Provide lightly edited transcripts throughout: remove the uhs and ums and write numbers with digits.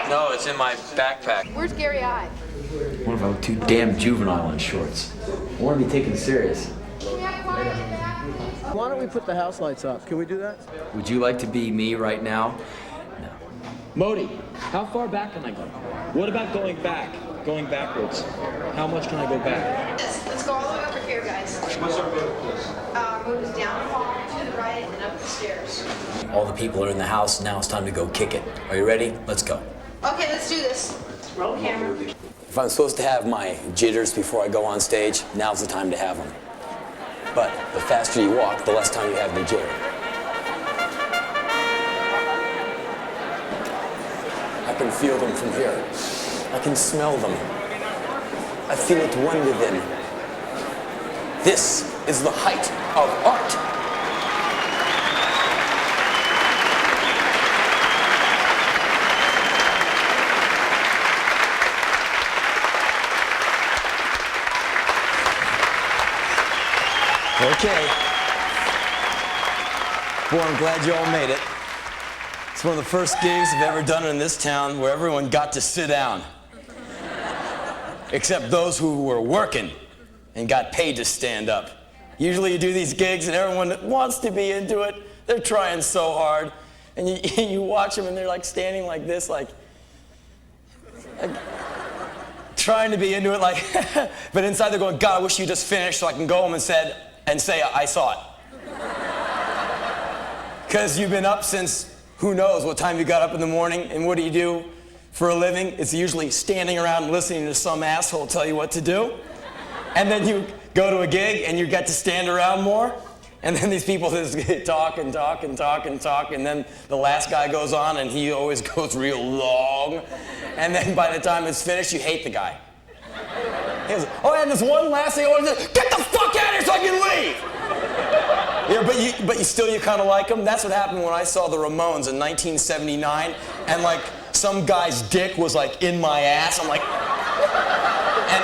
No, it's in my backpack. Where's Gary I? What if I look too damn juvenile in shorts? I want to be taken serious. Why don't we put the house lights up? Can we do that? Would you like to be me right now? No. Modi, how far back can I go? What about going back? Going backwards? How much can I go back? Let's go all the way over here, guys. What's our road, please? Road is down the hall, to the right, and up the stairs. All the people are in the house. Now it's time to go kick it. Are you ready? Let's go. Okay, let's do this. Roll camera. If I'm supposed to have my jitters before I go on stage, now's the time to have them. But the faster you walk, the less time you have to jitter. I can feel them from here. I can smell them. I feel it one within. This is the height of art. Okay. Boy, I'm glad you all made it. It's one of the first gigs I've ever done in this town where everyone got to sit down. Except those who were working and got paid to stand up. Usually you do these gigs and everyone that wants to be into it, they're trying so hard. And you watch them and they're like standing like this, like trying to be into it, like, but inside they're going, God, I wish you just finished so I can go home and say, I saw it. Because you've been up since who knows what time you got up in the morning, and what do you do for a living? It's usually standing around listening to some asshole tell you what to do. And then you go to a gig and you get to stand around more, and then these people just talk and talk and talk and talk, and then the last guy goes on and he always goes real long, and then by the time it's finished, you hate the guy. He goes, oh, and there's one last thing I want to do. Get the fuck out of here so I can leave! Yeah, but you still kind of like them. That's what happened when I saw the Ramones in 1979, and like some guy's dick was like in my ass. I'm like, and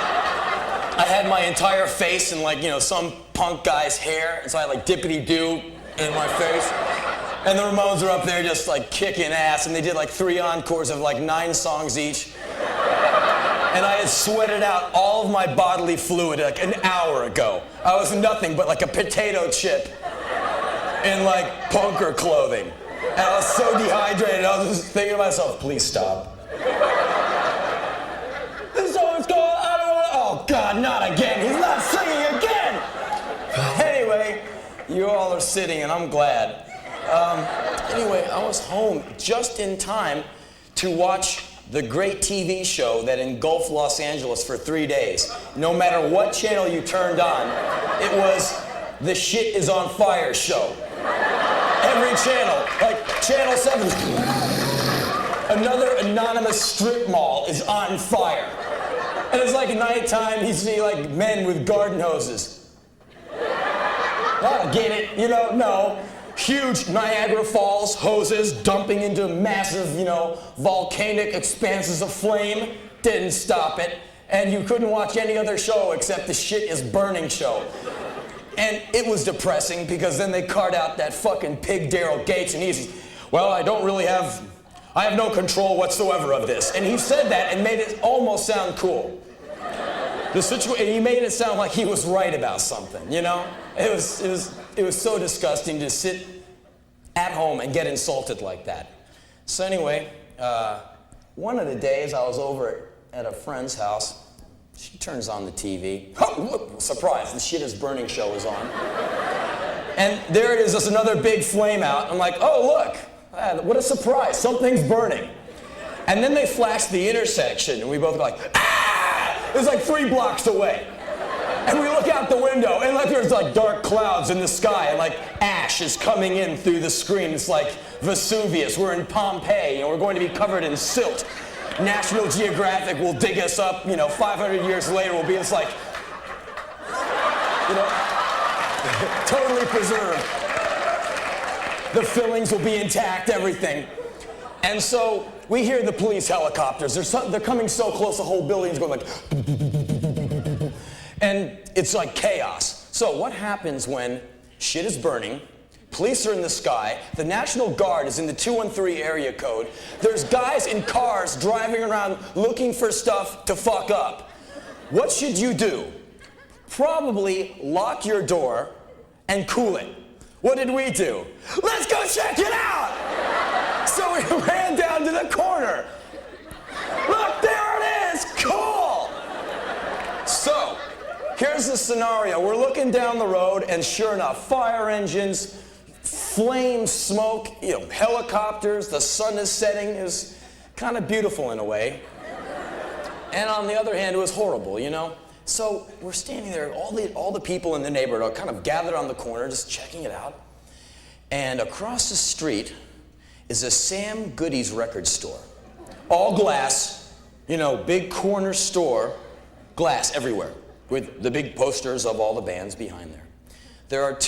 I had my entire face in like, some punk guy's hair, and so I had like dippity-doo in my face. And the Ramones are up there just like kicking ass, and they did like 3 encores of like 9 songs each. And I had sweated out all of my bodily fluid like an hour ago. I was nothing but like a potato chip in like punker clothing. And I was so dehydrated, I was just thinking to myself, please stop. This song's going, I don't want to, oh God, not again. He's not singing again. Anyway, you all are sitting and I'm glad. Anyway, I was home just in time to watch the great TV show that engulfed Los Angeles for 3 days. No matter what channel you turned on, it was the shit is on fire show. Every channel, like Channel 7, another anonymous strip mall is on fire. And it's like nighttime, you see like men with garden hoses. I get it, no. Huge Niagara Falls hoses dumping into massive, volcanic expanses of flame. Didn't stop it. And you couldn't watch any other show except the shit is burning show. And it was depressing because then they cart out that fucking pig Daryl Gates and he's, well, I have no control whatsoever of this. And he said that and made it almost sound cool. He made it sound like he was right about something, It was so disgusting to sit at home and get insulted like that. So anyway, one of the days I was over at a friend's house. She turns on the TV. Oh, look, surprise, the shit is burning show is on. And there it is, just another big flame out. I'm like, oh, look, what a surprise, something's burning. And then they flash the intersection, and we both go like, ah! It was like 3 blocks away. And we look out the window, and like there's like dark clouds in the sky, and like ash is coming in through the screen. It's like Vesuvius. We're in Pompeii, and we're going to be covered in silt. National Geographic will dig us up, 500 years later, we'll be just like, totally preserved. The fillings will be intact, everything. And so we hear the police helicopters. They're coming so close, the whole building's going like, and it's like chaos. So what happens when shit is burning, Police are in the sky. The National Guard is in the 213 area code. There's guys in cars driving around looking for stuff to fuck up. What should you do? Probably lock your door and cool it. What did we do? Let's go check it out! So we ran down to the corner. Look, there it is! Cool! So, here's the scenario. We're looking down the road, and sure enough, fire engines, flame, smoke, helicopters, the sun is setting. It was kind of beautiful in a way. And on the other hand, it was horrible, So we're standing there, all the people in the neighborhood are kind of gathered on the corner, just checking it out. And across the street is a Sam Goody's record store. All glass, big corner store, glass everywhere, with the big posters of all the bands behind there. There are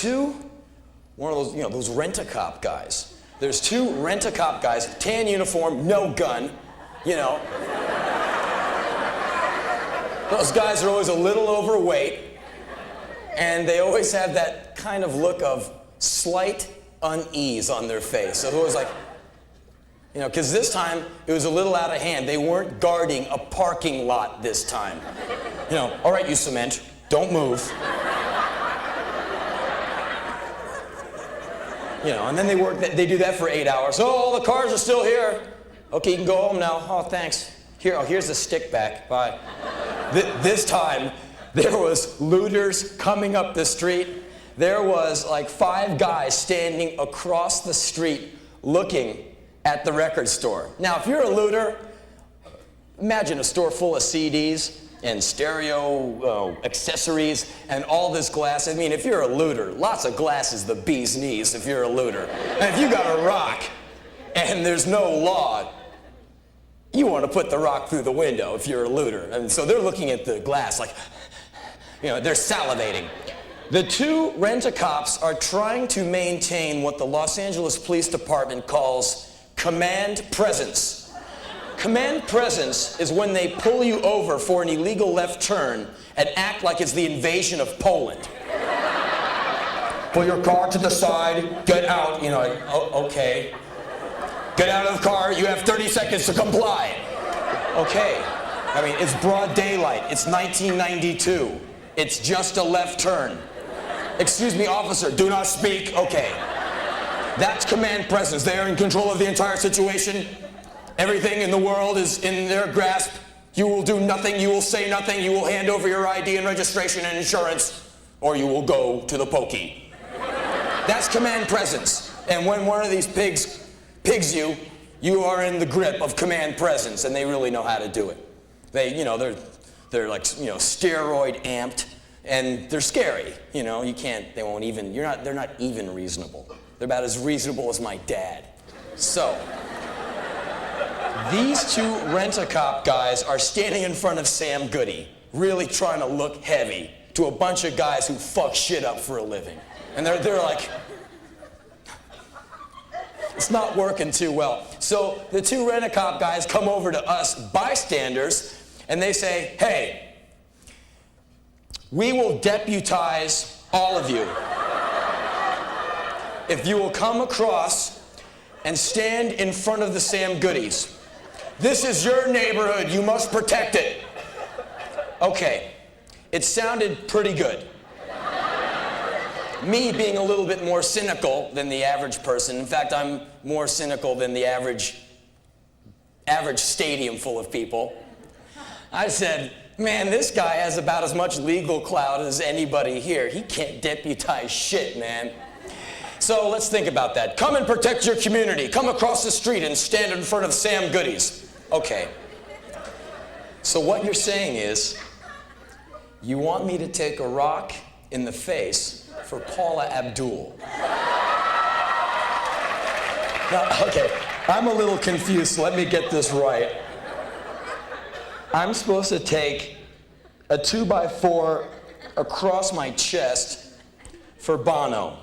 one of those, those rent-a-cop guys. There's two rent-a-cop guys, tan uniform, no gun, Those guys are always a little overweight, and they always have that kind of look of slight unease on their face. So it was like, because this time it was a little out of hand. They weren't guarding a parking lot this time. All right, you cement, don't move. And then they do that for 8 hours. Oh, all the cars are still here. Okay, you can go home now. Oh, thanks. Here's the stick back. Bye. This time, there was looters coming up the street. There was like 5 guys standing across the street looking at the record store. Now, if you're a looter, imagine a store full of CDs and stereo accessories and all this glass. I mean, if you're a looter, lots of glass is the bee's knees if you're a looter. And if you got a rock and there's no law, you want to put the rock through the window if you're a looter. And so they're looking at the glass like, they're salivating. The two rent-a-cops are trying to maintain what the Los Angeles Police Department calls command presence. Command presence is when they pull you over for an illegal left turn and act like it's the invasion of Poland. Pull your car to the side, get out, okay. Get out of the car, you have 30 seconds to comply. Okay, I mean, it's broad daylight, it's 1992. It's just a left turn. Excuse me, officer, do not speak, okay. That's command presence. They are in control of the entire situation. Everything in the world is in their grasp. You will do nothing, you will say nothing, you will hand over your ID and registration and insurance, or you will go to the pokey. That's command presence. And when one of these pigs you, you are in the grip of command presence, and they really know how to do it. They're like, steroid amped, and they're scary. They're not even reasonable. They're about as reasonable as my dad. So, these two rent-a-cop guys are standing in front of Sam Goody, really trying to look heavy to a bunch of guys who fuck shit up for a living. And they're like, it's not working too well. So the two rent-a-cop guys come over to us bystanders, and they say, hey, we will deputize all of you if you will come across and stand in front of the Sam Goodies. This is your neighborhood. You must protect it. Okay, it sounded pretty good. Me being a little bit more cynical than the average person. In fact, I'm more cynical than the average stadium full of people. I said, man, this guy has about as much legal clout as anybody here. He can't deputize shit, man. So let's think about that. Come and protect your community. Come across the street and stand in front of Sam Goodies. Okay. So what you're saying is, you want me to take a rock in the face for Paula Abdul. Now, okay, I'm a little confused, so let me get this right. I'm supposed to take a 2x4 across my chest for Bono.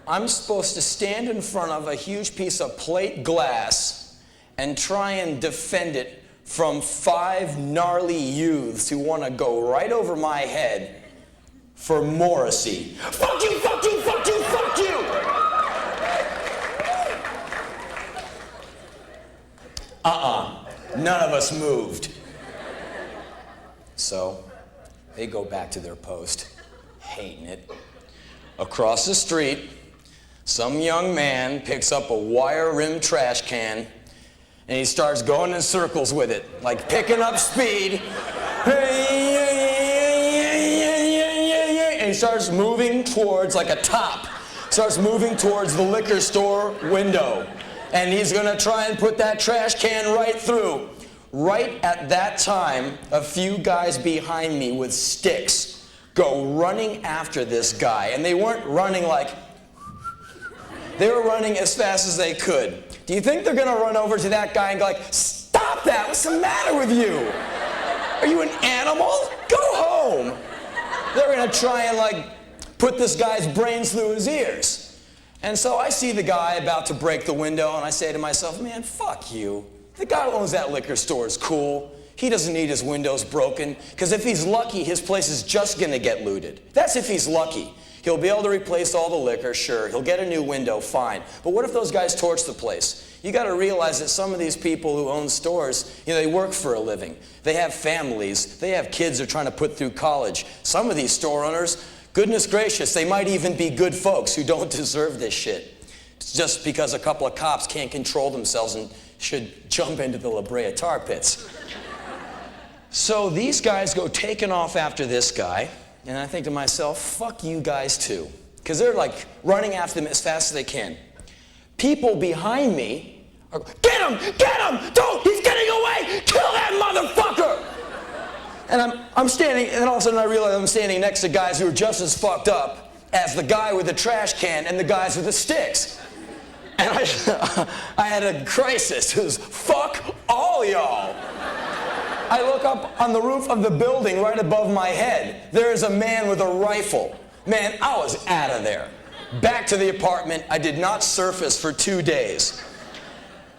I'm supposed to stand in front of a huge piece of plate glass and try and defend it from 5 gnarly youths who want to go right over my head for Morrissey. Fuck you, fuck you, fuck you, fuck you! None of us moved. So they go back to their post, hating it. Across the street, some young man picks up a wire-rimmed trash can and he starts going in circles with it, like picking up speed. And he starts moving towards, like a top, starts moving towards the liquor store window. And he's gonna try and put that trash can right through. Right at that time, a few guys behind me with sticks go running after this guy. And they weren't running like, they were running as fast as they could. Do you think they're gonna run over to that guy and go like, stop that, what's the matter with you? Are you an animal? Go home. They're gonna try and like put this guy's brains through his ears. And so I see the guy about to break the window and I say to myself, man, fuck you. The guy who owns that liquor store is cool. He doesn't need his windows broken, because if he's lucky, his place is just gonna get looted. That's if he's lucky. He'll be able to replace all the liquor, sure. He'll get a new window, fine. But what if those guys torch the place? You gotta realize that some of these people who own stores, they work for a living. They have families. They have kids they're trying to put through college. Some of these store owners, goodness gracious, they might even be good folks who don't deserve this shit. It's just because a couple of cops can't control themselves and should jump into the La Brea tar pits. So these guys go taking off after this guy, and I think to myself, fuck you guys too. Because they're like running after them as fast as they can. People behind me are going, get him, don't, he's getting away, kill that motherfucker! And I'm standing, and all of a sudden I realize I'm standing next to guys who are just as fucked up as the guy with the trash can and the guys with the sticks. And I had a crisis. It was, fuck all y'all. I look up on the roof of the building right above my head. There is a man with a rifle. Man, I was out of there. Back to the apartment. I did not surface for 2 days.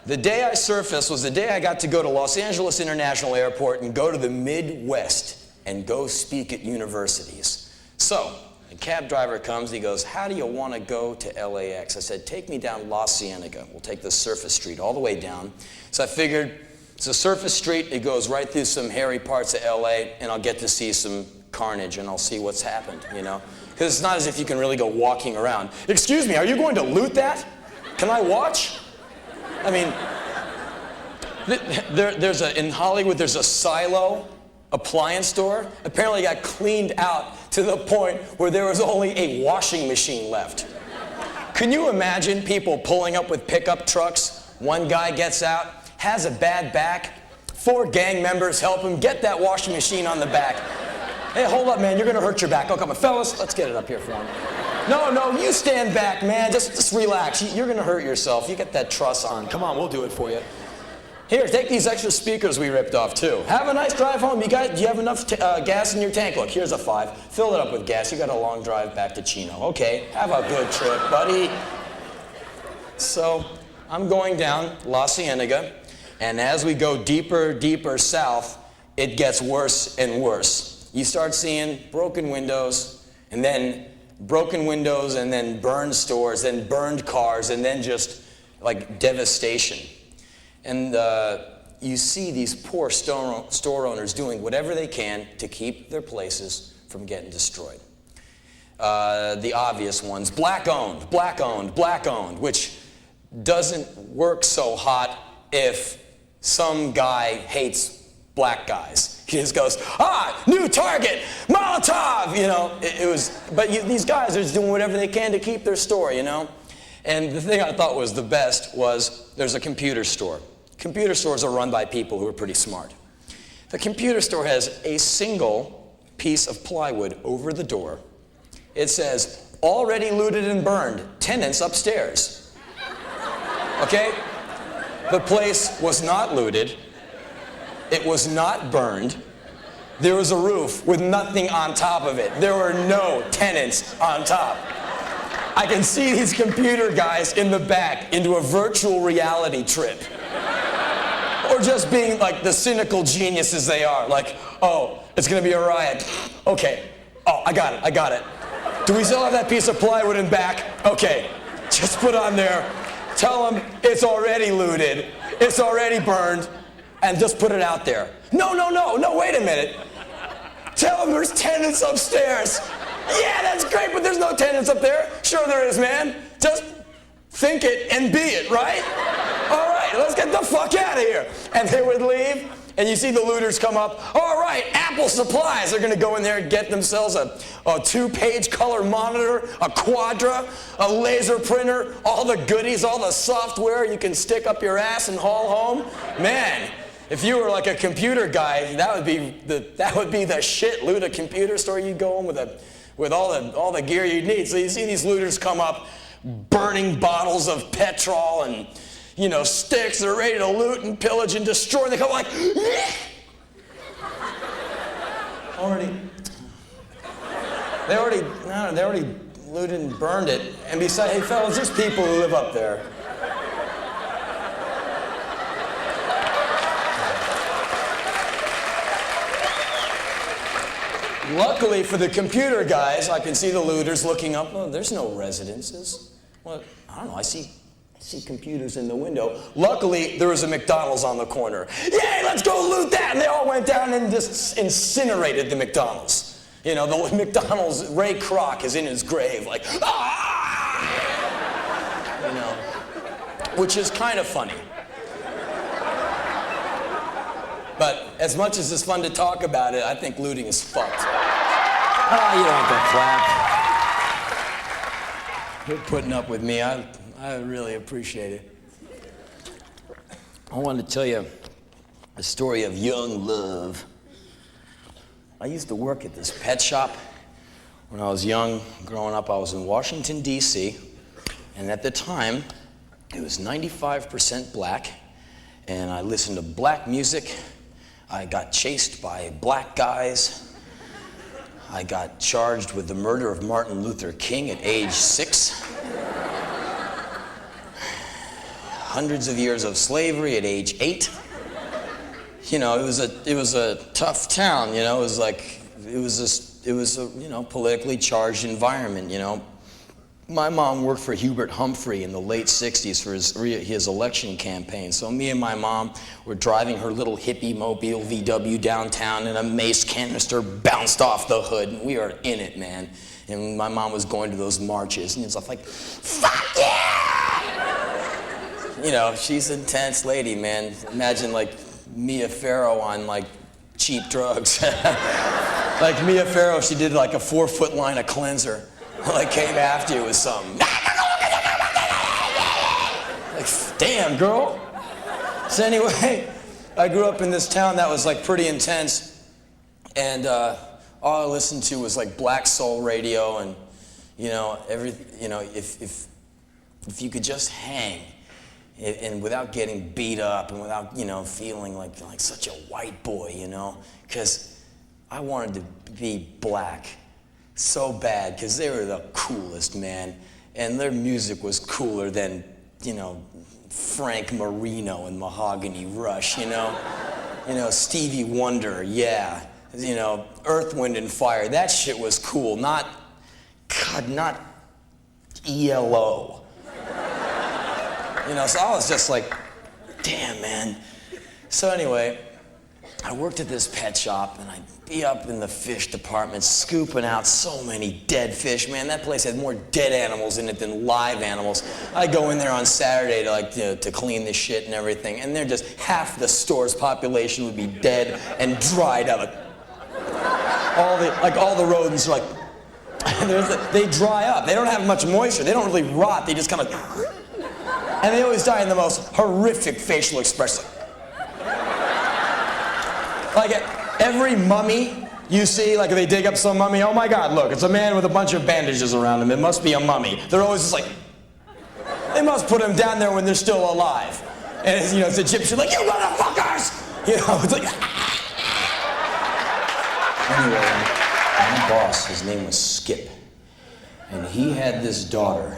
The day I surfaced was the day I got to go to Los Angeles International Airport and go to the Midwest and go speak at universities. So, the cab driver comes, he goes, how do you want to go to LAX? I said, take me down La Cienega. We'll take the surface street all the way down. So I figured, it's a surface street, it goes right through some hairy parts of LA, and I'll get to see some carnage and I'll see what's happened, Because it's not as if you can really go walking around. Excuse me, are you going to loot that? Can I watch? I mean, in Hollywood, there's a Silo appliance store. Apparently it got cleaned out to the point where there was only a washing machine left. Can you imagine people pulling up with pickup trucks? One guy gets out, has a bad back, 4 gang members help him get that washing machine on the back. Hey, hold up, man, you're gonna hurt your back. Oh, come on, fellas, let's get it up here for him. No, you stand back, man, just relax. You're gonna hurt yourself. You get that truss on. Come on, we'll do it for you. Here, take these extra speakers we ripped off, too. Have a nice drive home. Do you have enough gas in your tank? Look, here's a 5. Fill it up with gas. You got a long drive back to Chino. Okay, have a good trip, buddy. So, I'm going down La Cienega, and as we go deeper south, it gets worse and worse. You start seeing broken windows, and then burned stores, then burned cars, and then just, like, devastation. And you see these poor store owners doing whatever they can to keep their places from getting destroyed. The obvious ones, black owned, which doesn't work so hot if some guy hates black guys. He just goes, new target, Molotov, but these guys are just doing whatever they can to keep their store, And the thing I thought was the best was there's a computer store. Computer stores are run by people who are pretty smart. The computer store has a single piece of plywood over the door. It says, already looted and burned, tenants upstairs. Okay? The place was not looted. It was not burned. There was a roof with nothing on top of it. There were no tenants on top. I can see these computer guys in the back into a virtual reality trip. Or just being like the cynical geniuses they are. Like, oh, it's gonna be a riot. Okay, Oh, I got it. Do we still have that piece of plywood in back? Okay, just put on there. Tell them it's already looted, it's already burned, and just put it out there. No, wait a minute. Tell them there's tenants upstairs. Yeah, that's great, but there's no tenants up there. Sure there is, man. Just think it and be it, right? All right, let's get the fuck out of here. And they would leave, and you see the looters come up. All right, Apple Supplies. They're gonna go in there and get themselves a 2-page color monitor, a Quadra, a laser printer, all the goodies, all the software you can stick up your ass and haul home. Man, if you were like a computer guy, that would be the shit. Loot a computer store, you'd go home with all the gear you'd need. So you see these looters come up, burning bottles of petrol and sticks. They're ready to loot and pillage and destroy. They come like, they already looted and burned it. And besides, hey fellas, there's people who live up there. Luckily for the computer guys, I can see the looters looking up. Oh, there's no residences. Well, I don't know, I see computers in the window. Luckily, there was a McDonald's on the corner. Yay, let's go loot that! And they all went down and just incinerated the McDonald's. The McDonald's, Ray Kroc is in his grave like, ah! Which is kind of funny. But as much as it's fun to talk about it, I think looting is fucked. Oh, you don't have to clap. You're putting up with me. I really appreciate it. I wanted to tell you a story of young love. I used to work at this pet shop when I was young. Growing up, I was in Washington, D.C., and at the time, it was 95% black, and I listened to black music. I got chased by black guys. I got charged with the murder of Martin Luther King at age 6. Hundreds of years of slavery at age 8. It was a tough town. It was a politically charged environment. My mom worked for Hubert Humphrey in the late 60s for his election campaign. So me and my mom were driving her little hippie mobile VW downtown, and a mace canister bounced off the hood, and we were in it, man. And my mom was going to those marches, and it's like, fuck yeah! She's an intense lady, man. Imagine like Mia Farrow on like cheap drugs. Like Mia Farrow, if she did like a 4-foot line of cleanser. Like came after you with something. Like, damn, girl. So anyway, I grew up in this town that was like pretty intense, and all I listened to was like black soul radio, and if you could just hang, and without getting beat up, and without feeling like such a white boy, because I wanted to be black. So bad, because they were the coolest, man. And their music was cooler than, Frank Marino and Mahogany Rush, Stevie Wonder, yeah. Earth, Wind, and Fire, that shit was cool. Not ELO. So I was just like, damn, man. So anyway, I worked at this pet shop, and I'd be up in the fish department scooping out so many dead fish. Man, that place had more dead animals in it than live animals. I go in there on Saturday to clean the shit and everything, and they're just half the store's population would be dead and dried up. All the rodents are like, they dry up. They don't have much moisture. They don't really rot. They just kind of, and they always die in the most horrific facial expression. Like every mummy you see, like if they dig up some mummy, oh my God, look, it's a man with a bunch of bandages around him. It must be a mummy. They're always just like, they must put him down there when they're still alive. And it's Egyptian, like, you motherfuckers! It's like, Anyway, my boss, his name was Skip. And he had this daughter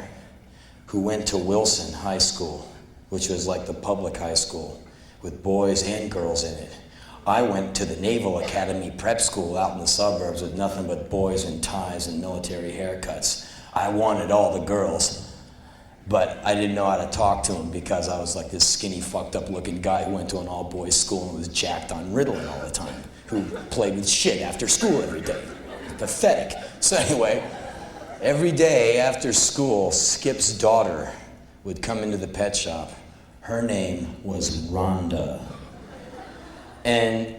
who went to Wilson High School, which was like the public high school with boys and girls in it. I went to the Naval Academy prep school out in the suburbs with nothing but boys in ties and military haircuts. I wanted all the girls, but I didn't know how to talk to them because I was like this skinny, fucked up looking guy who went to an all-boys school and was jacked on Ritalin all the time, who played with shit after school every day. Pathetic. So anyway, every day after school, Skip's daughter would come into the pet shop. Her name was Rhonda. And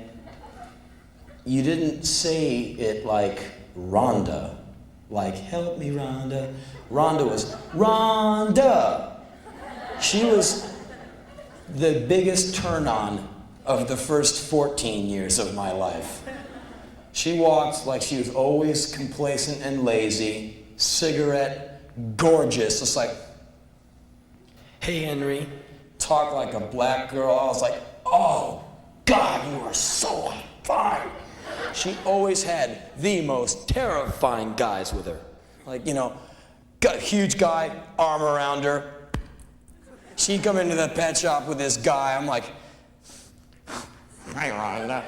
you didn't say it like Rhonda, like, help me, Rhonda. Rhonda was, Rhonda! She was the biggest turn-on of the first 14 years of my life. She walked like she was always complacent and lazy, cigarette, gorgeous, just like, hey, Henry, talk like a black girl. I was like, oh, God, you are so fine. She always had the most terrifying guys with her. Like, you know, got a huge guy, arm around her. She'd come into the pet shop with this guy. I'm like, hi, Rhonda.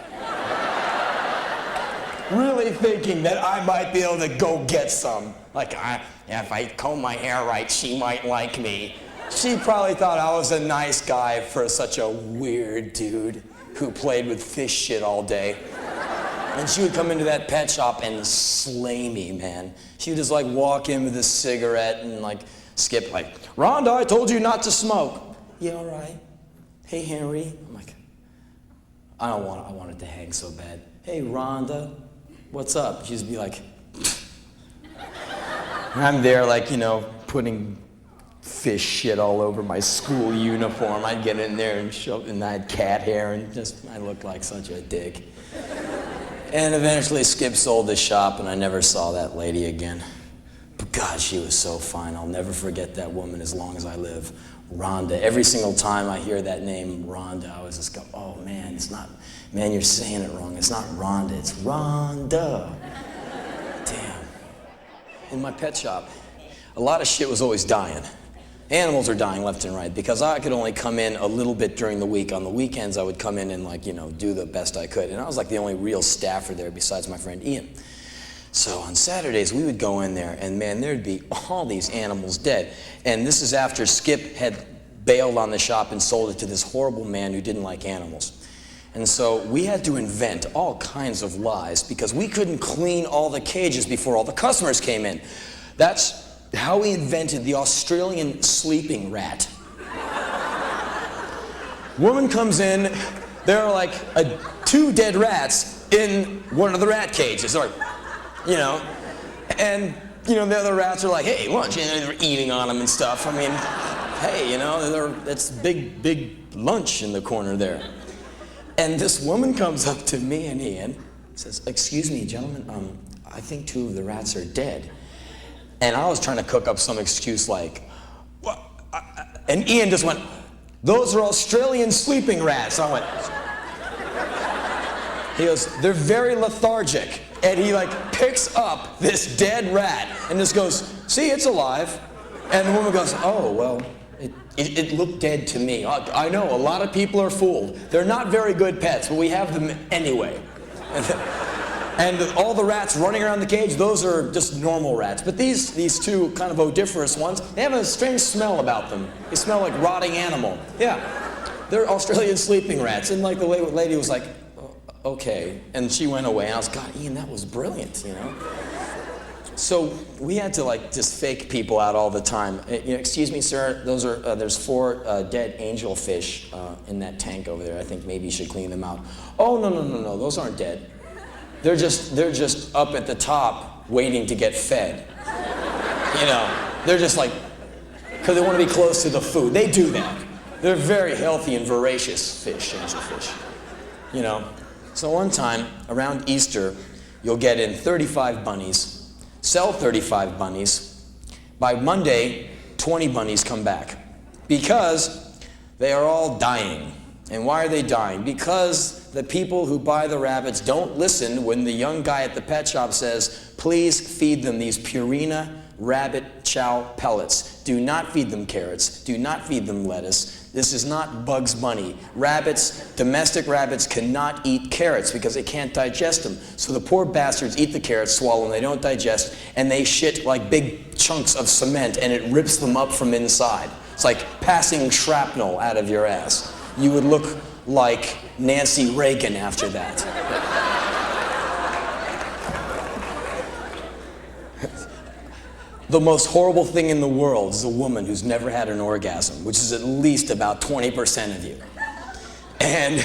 Really thinking that I might be able to go get some. Like, if I comb my hair right, she might like me. She probably thought I was a nice guy for such a weird dude who played with fish shit all day. And she would come into that pet shop and slay me, man. She would just like walk in with a cigarette and like Skip like, Rhonda, I told you not to smoke. Yeah, all right. Hey, Henry. I'm like, I want it to hang so bad. Hey, Rhonda, what's up? She'd just be like, and I'm there like, you know, putting fish shit all over my school uniform. I'd get in there and and I had cat hair and just, I looked like such a dick. And eventually Skip sold the shop and I never saw that lady again. But God, she was so fine. I'll never forget that woman as long as I live. Rhonda. Every single time I hear that name, Rhonda, I always just go, oh man, it's not, man, you're saying it wrong. It's not Rhonda, it's Rhonda. Damn. In my pet shop, a lot of shit was always dying. Animals are dying left and right because I could only come in a little bit during the week. On the weekends, I would come in and like, you know, do the best I could. And I was like the only real staffer there besides my friend Ian. So on Saturdays, we would go in there and man, there'd be all these animals dead. And this is after Skip had bailed on the shop and sold it to this horrible man who didn't like animals. And so we had to invent all kinds of lies because we couldn't clean all the cages before all the customers came in. That's how we invented the Australian sleeping rat. Woman comes in, there are like 2 dead rats in one of the rat cages, or, you know, and, you know, the other rats are like, hey, lunch, and they're eating on them and stuff. I mean, hey, you know, that's big lunch in the corner there. And this woman comes up to me and Ian, says, excuse me, gentlemen, I think 2 of the rats are dead. And I was trying to cook up some excuse like, what? And Ian just went, those are Australian sleeping rats. I went, he goes, they're very lethargic. And he like picks up this dead rat and just goes, see, it's alive. And the woman goes, oh, well, it looked dead to me. I know, a lot of people are fooled. They're not very good pets, but we have them anyway. And all the rats running around the cage, those are just normal rats. But these 2 kind of odoriferous ones, they have a strange smell about them. They smell like rotting animal. Yeah, they're Australian sleeping rats. And like the lady was like, okay. And she went away and I was, God, Ian, that was brilliant, you know? So we had to like just fake people out all the time. You know, excuse me, sir, those are, there's 4 dead angelfish in that tank over there. I think maybe you should clean them out. Oh, no, those aren't dead. They're just up at the top waiting to get fed. You know, they're just like, because they want to be close to the food. They do that. They're very healthy and voracious fish, angelfish. You know, so one time around Easter, you'll get in 35 bunnies, sell 35 bunnies. By Monday, 20 bunnies come back because they are all dying. And why are they dying? Because the people who buy the rabbits don't listen when the young guy at the pet shop says, please feed them these Purina rabbit chow pellets. Do not feed them carrots. Do not feed them lettuce. This is not Bugs Bunny. Rabbits, domestic rabbits, cannot eat carrots because they can't digest them. So the poor bastards eat the carrots, swallow them, they don't digest, and they shit like big chunks of cement, and it rips them up from inside. It's like passing shrapnel out of your ass. You would look like Nancy Reagan after that. The most horrible thing in the world is a woman who's never had an orgasm, which is at least about 20% of you. And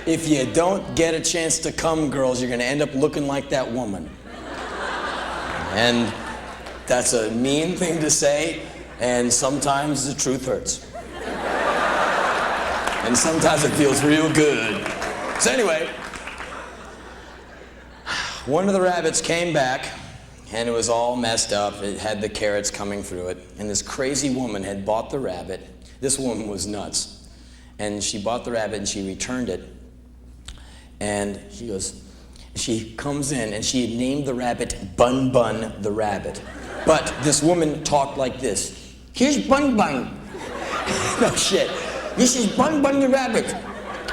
if you don't get a chance to come, girls, you're gonna end up looking like that woman. And that's a mean thing to say, and sometimes the truth hurts. And sometimes it feels real good. So anyway, one of the rabbits came back, and it was all messed up. It had the carrots coming through it. And this crazy woman had bought the rabbit. This woman was nuts. And she bought the rabbit and she returned it. And she comes in and she had named the rabbit Bun Bun the rabbit. But this woman talked like this. Here's Bun Bun. No shit. This is Bun Bun the rabbit.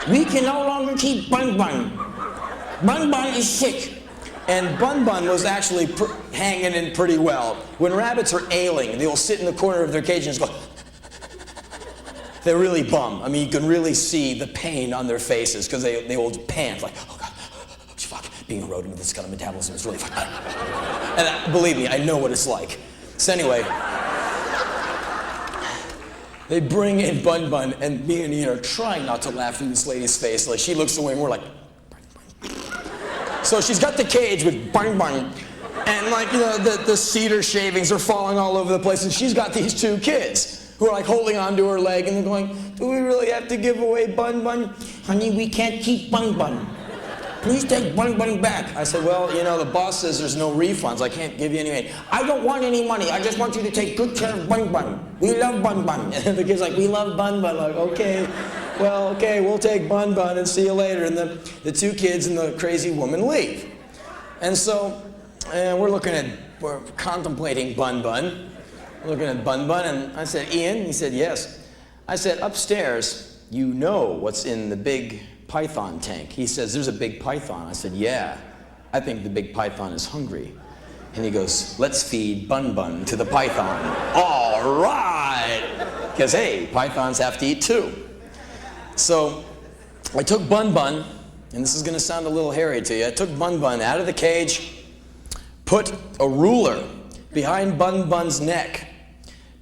We can no longer keep Bun Bun. Bun Bun is sick. And Bun Bun was actually hanging in pretty well. When rabbits are ailing, they'll sit in the corner of their cage and just go. They're really bummed. I mean, you can really see the pain on their faces because they will pant like, oh God, oh, fuck, being a rodent with this kind of metabolism is really fucking. And believe me, I know what it's like. So anyway, they bring in Bun Bun, and me and Ian are trying not to laugh in this lady's face. Like, she looks away and we're like. So she's got the cage with Bun Bun, and like, you know, the cedar shavings are falling all over the place, and she's got these two kids who are like holding onto her leg, and they're going, do we really have to give away Bun Bun? Honey, we can't keep Bun Bun. Please take Bun Bun back. I said, well, you know, the boss says there's no refunds. I can't give you any money. I don't want any money. I just want you to take good care of Bun Bun. We love Bun Bun. And the kid's like, we love Bun Bun. Like, okay. Well, okay, we'll take Bun Bun and see you later. And the two kids and the crazy woman leave. And so we're contemplating Bun Bun. We're looking at Bun Bun, and I said, Ian? He said, yes. I said, upstairs, you know what's in the big python tank. He says, there's a big python. I said, yeah, I think the big python is hungry. And he goes, let's feed Bun Bun to the python. All right! Because, hey, pythons have to eat too. So I took Bun Bun, and this is going to sound a little hairy to you. I took Bun Bun out of the cage, put a ruler behind Bun Bun's neck,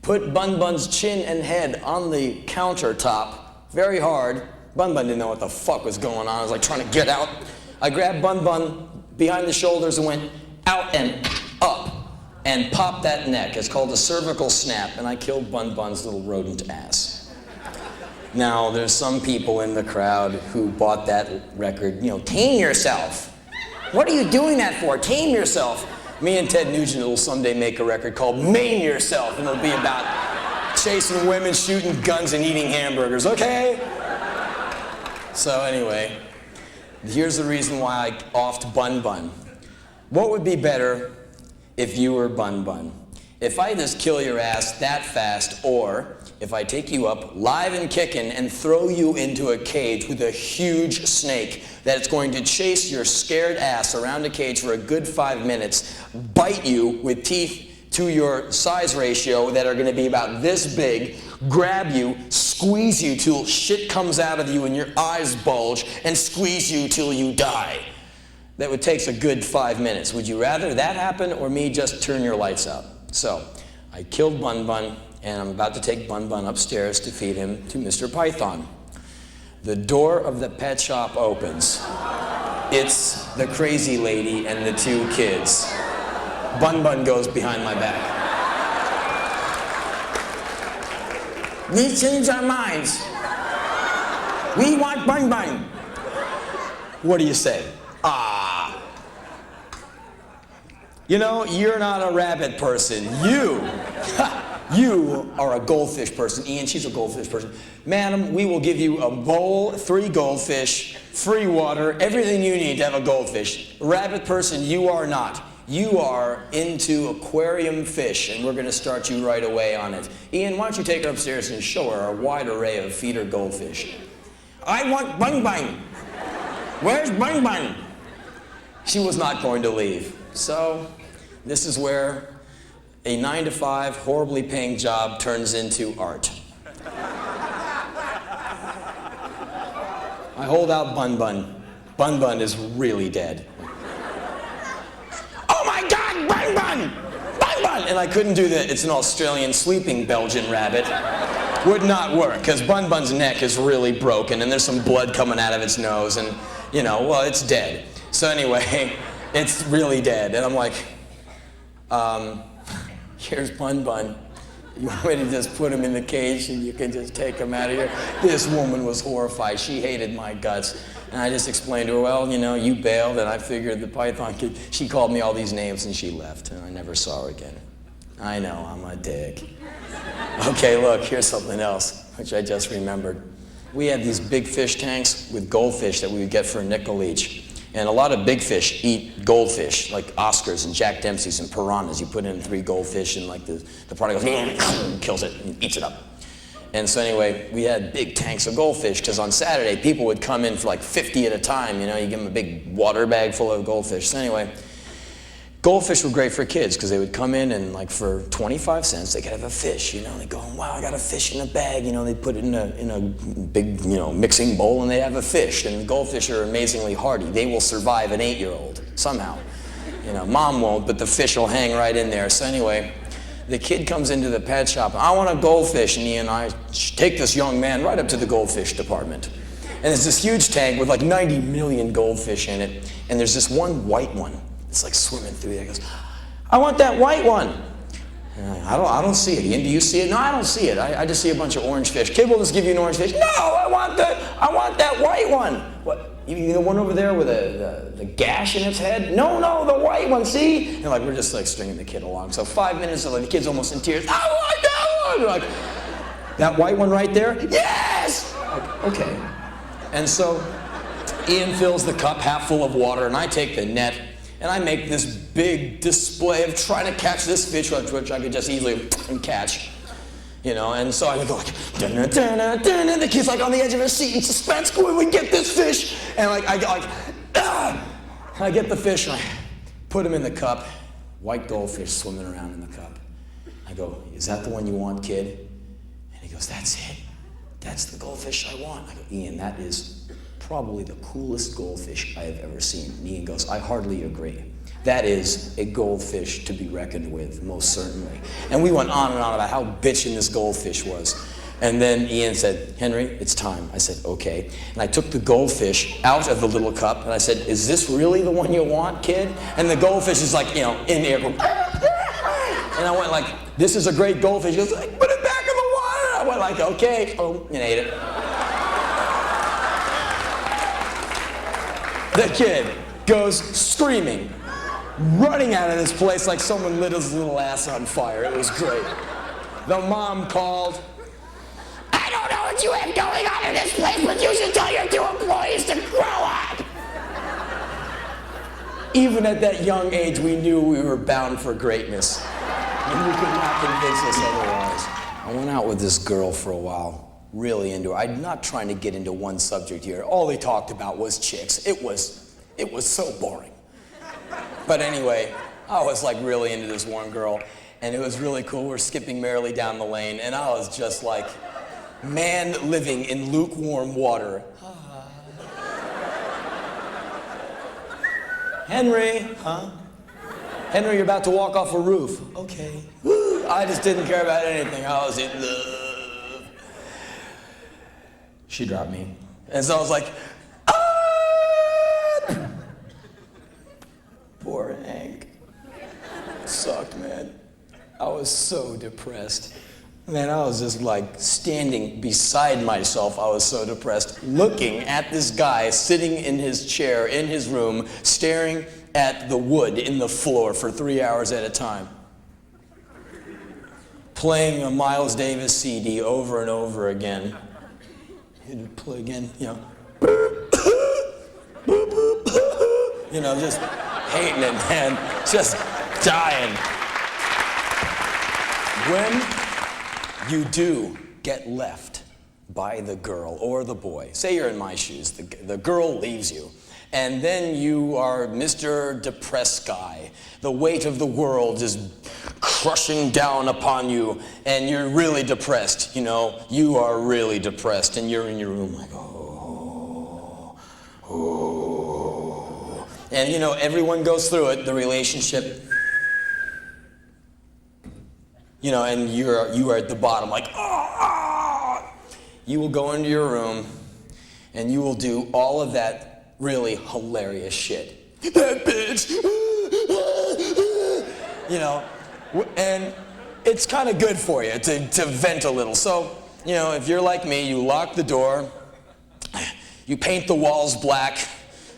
put Bun Bun's chin and head on the countertop very hard. Bun Bun didn't know what the fuck was going on. I was like trying to get out. I grabbed Bun Bun behind the shoulders and went out and up and popped that neck. It's called a cervical snap, and I killed Bun Bun's little rodent ass. Now, there's some people in the crowd who bought that record, you know, tame yourself. What are you doing that for? Tame yourself. Me and Ted Nugent will someday make a record called Maim Yourself, and it'll be about chasing women, shooting guns, and eating hamburgers, okay? So anyway, here's the reason why I offed Bun Bun. What would be better if you were Bun Bun? If I just kill your ass that fast, or if I take you up live and kicking and throw you into a cage with a huge snake that's going to chase your scared ass around a cage for a good 5 minutes, bite you with teeth to your size ratio that are going to be about this big, grab you, squeeze you till shit comes out of you and your eyes bulge, and squeeze you till you die. That would take a good 5 minutes. Would you rather that happen or me just turn your lights out? So I killed Bun Bun, and I'm about to take Bun Bun upstairs to feed him to Mr. Python. The door of the pet shop opens. It's the crazy lady and the two kids. Bun Bun goes behind my back. We changed our minds. We want Bun Bun. What do you say? You know, you're not a rabbit person. You are a goldfish person. Ian, she's a goldfish person. Madam, we will give you a bowl, 3 goldfish, free water, everything you need to have a goldfish. Rabbit person, you are not. You are into aquarium fish, and we're going to start you right away on it. Ian, why don't you take her upstairs and show her a wide array of feeder goldfish? I want Bang Bang. Where's Bang Bang? She was not going to leave. So this is where a 9-to-5, horribly paying job turns into art. I hold out Bun Bun. Bun Bun is really dead. Oh my God, Bun Bun! Bun Bun! And I couldn't do that. It's an Australian sleeping Belgian rabbit. Would not work, because Bun Bun's neck is really broken, and there's some blood coming out of its nose, and, you know, well, it's dead. So anyway, it's really dead. And I'm like, here's Bun Bun. You want me to just put him in the cage and you can just take him out of here? This woman was horrified. She hated my guts. And I just explained to her, well, you know, you bailed, and I figured the python could. She called me all these names, and she left, and I never saw her again. I know, I'm a dick. Okay, look, here's something else, which I just remembered. We had these big fish tanks with goldfish that we would get for a nickel each. And a lot of big fish eat goldfish, like Oscars and Jack Dempsey's and piranhas. You put in 3 goldfish and like the product goes and kills it and eats it up. And so anyway, we had big tanks of goldfish because on Saturday people would come in for like 50 at a time. You know, you give them a big water bag full of goldfish. So anyway, goldfish were great for kids because they would come in and like for 25 cents they could have a fish. You know, they go, wow, I got a fish in a bag. You know, they put it in a big, you know, mixing bowl and they have a fish. And the goldfish are amazingly hardy. They will survive an 8-year-old somehow. You know, mom won't, but the fish will hang right in there. So anyway, the kid comes into the pet shop. I want a goldfish, and Ian and I take this young man right up to the goldfish department. And there's this huge tank with like 90 million goldfish in it, and there's this one white one. It's like swimming through there. He goes, I want that white one. I don't see it. Ian, do you see it? No, I don't see it. I just see a bunch of orange fish. Kid will just give you an orange fish. No, I want that white one. What? You the one over there with the gash in its head? No, the white one, see? And like, we're just like stringing the kid along. So 5 minutes of like, the kid's almost in tears. I want that one! We're like, that white one right there? Yes! Like, okay. And so Ian fills the cup half full of water, and I take the net, and I make this big display of trying to catch this fish, which I could just easily catch. You know, and so I would go like, dun-dun-dun-dun-dun, and the kid's like on the edge of his seat in suspense, when we get this fish? And like, I go like, I get the fish, and I put him in the cup, white goldfish swimming around in the cup. I go, is that the one you want, kid? And he goes, that's it. That's the goldfish I want. I go, Ian, that is probably the coolest goldfish I have ever seen. And Ian goes, I hardly agree. That is a goldfish to be reckoned with, most certainly. And we went on and on about how bitchin' this goldfish was. And then Ian said, Henry, it's time. I said, okay. And I took the goldfish out of the little cup, and I said, is this really the one you want, kid? And the goldfish is like, you know, in the air going, and I went like, this is a great goldfish. He goes like, put it back in the water. I went like, okay, and ate it. The kid goes screaming, running out of this place like someone lit his little ass on fire. It was great. The mom called. I don't know what you have going on in this place, but you should tell your 2 employees to grow up. Even at that young age, we knew we were bound for greatness. And you could not convince us otherwise. I went out with this girl for a while, really into her. I'm not trying to get into one subject here. All they talked about was chicks. It was so boring. But anyway, I was like really into this one girl, and it was really cool. We're skipping merrily down the lane, and I was just like, man living in lukewarm water. Henry, huh? Henry, you're about to walk off a roof. Okay. Woo. I just didn't care about anything. I was in love. She dropped me. And so I was like, ah! Poor Hank. It sucked, man. I was so depressed. Man, I was just like standing beside myself. I was so depressed, looking at this guy sitting in his chair in his room, staring at the wood in the floor for 3 hours at a time, playing a Miles Davis CD over and over again. He'd play again, you know, just hating it, man. Just dying. When you do get left by the girl or the boy, say you're in my shoes, the girl leaves you, and then you are Mr. Depressed Guy. The weight of the world is crushing down upon you, and you're really depressed, you know? You are really depressed, and you're in your room like, oh. And you know, everyone goes through it, the relationship, you know, and you are at the bottom like, oh. You will go into your room, and you will do all of that really hilarious shit. That bitch! You know, and it's kind of good for you to vent a little. So, you know, if you're like me, you lock the door, you paint the walls black,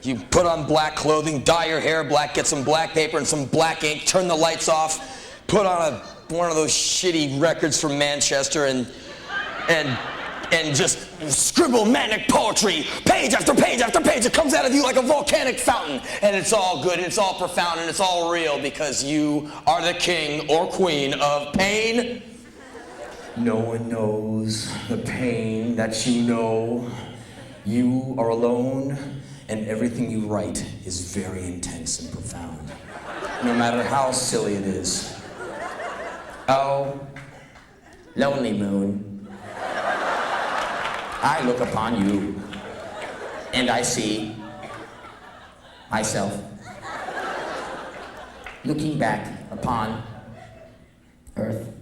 you put on black clothing, dye your hair black, get some black paper and some black ink, turn the lights off, put on one of those shitty records from Manchester and just scribble manic poetry, page after page after page. It comes out of you like a volcanic fountain. And it's all good, and it's all profound, and it's all real because you are the king or queen of pain. No one knows the pain that you know. You are alone, and everything you write is very intense and profound, no matter how silly it is. Oh, lonely moon. I look upon you, and I see myself looking back upon Earth.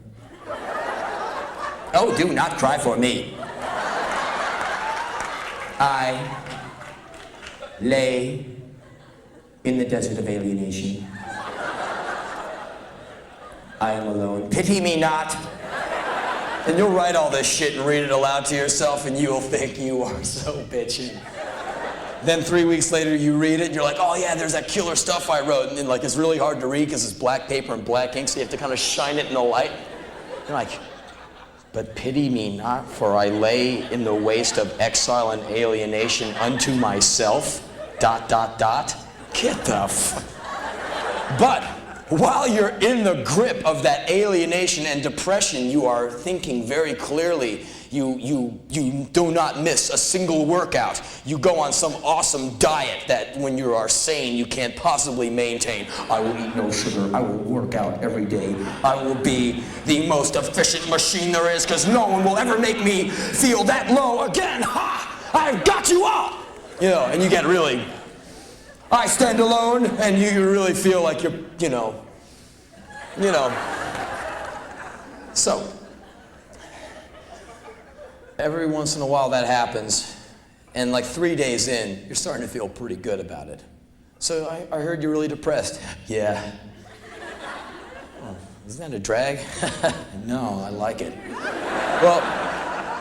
Oh, do not cry for me. I lay in the desert of alienation. I am alone. Pity me not. And you'll write all this shit and read it aloud to yourself, and you'll think you are so bitchin'. Then 3 weeks later, you read it, and you're like, oh yeah, there's that killer stuff I wrote. And then, like, it's really hard to read because it's black paper and black ink, so you have to kind of shine it in the light. You're like, but pity me not, for I lay in the waste of exile and alienation unto myself, ... Get the But while you're in the grip of that alienation and depression, you are thinking very clearly. You do not miss a single workout. You go on some awesome diet that when you are sane, you can't possibly maintain. I will eat no sugar. I will work out every day. I will be the most efficient machine there is because no one will ever make me feel that low again. Ha! I've got you all! You know, and you get really... I stand alone, and you really feel like you're, you know. So, every once in a while that happens, and like 3 days in, you're starting to feel pretty good about it. So I heard you're really depressed. Yeah. Oh, isn't that a drag? No, I like it. Well,